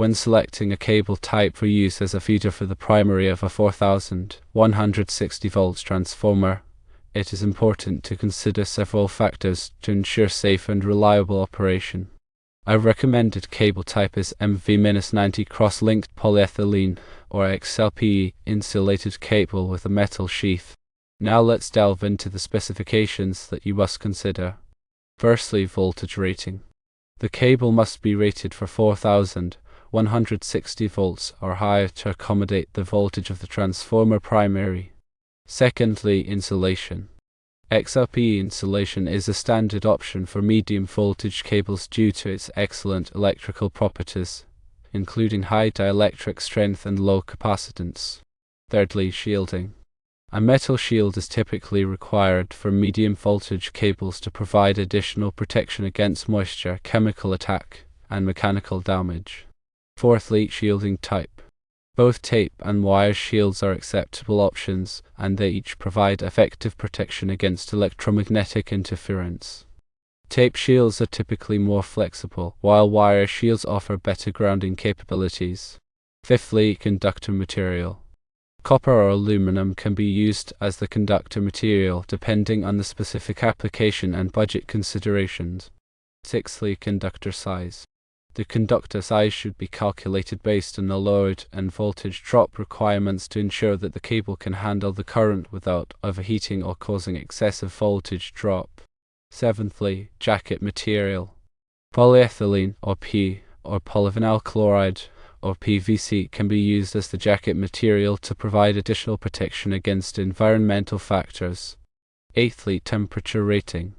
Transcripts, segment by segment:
When selecting a cable type for use as a feeder for the primary of a 4160 volts transformer, it is important to consider several factors to ensure safe and reliable operation. A recommended cable type is MV-90 cross-linked polyethylene or XLPE insulated cable with a metal sheath. Now let's delve into the specifications that you must consider. Firstly, voltage rating. The cable must be rated for 4160 volts or higher to accommodate the voltage of the transformer primary. Secondly, insulation. XLPE insulation is a standard option for medium voltage cables due to its excellent electrical properties, including high dielectric strength and low capacitance. Thirdly, shielding. A metal shield is typically required for medium voltage cables to provide additional protection against moisture, chemical attack, and mechanical damage. Fourthly, shielding type. Both tape and wire shields are acceptable options, and they each provide effective protection against electromagnetic interference. Tape shields are typically more flexible, while wire shields offer better grounding capabilities. Fifthly, conductor material. Copper or aluminum can be used as the conductor material depending on the specific application and budget considerations. Sixthly, conductor size. The conductor size should be calculated based on the load and voltage drop requirements to ensure that the cable can handle the current without overheating or causing excessive voltage drop. Seventhly, jacket material. Polyethylene or P or polyvinyl chloride or PVC can be used as the jacket material to provide additional protection against environmental factors. Eighthly, temperature rating.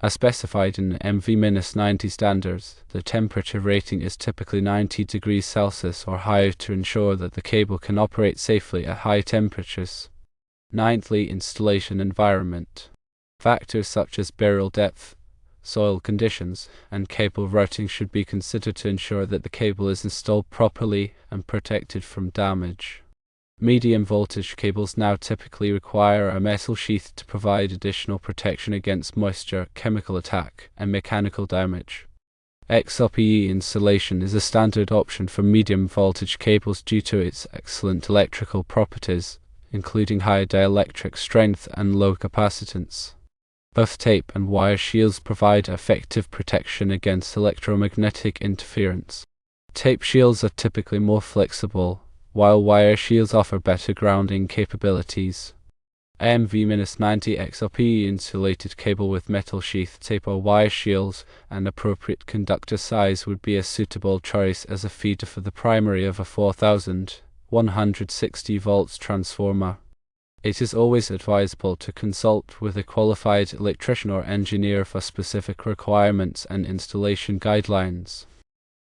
As specified in MV-90 standards, the temperature rating is typically 90 degrees Celsius or higher to ensure that the cable can operate safely at high temperatures. Ninthly, installation environment. Factors such as burial depth, soil conditions, and cable routing should be considered to ensure that the cable is installed properly and protected from damage. Medium voltage cables now typically require a metal sheath to provide additional protection against moisture, chemical attack, and mechanical damage. XLPE insulation is a standard option for medium voltage cables due to its excellent electrical properties, including high dielectric strength and low capacitance. Both tape and wire shields provide effective protection against electromagnetic interference. Tape shields are typically more flexible, while wire shields offer better grounding capabilities. MV-90 XLPE insulated cable with metal sheath, tape or wire shields, and appropriate conductor size would be a suitable choice as a feeder for the primary of a 4160 volts transformer. It is always advisable to consult with a qualified electrician or engineer for specific requirements and installation guidelines.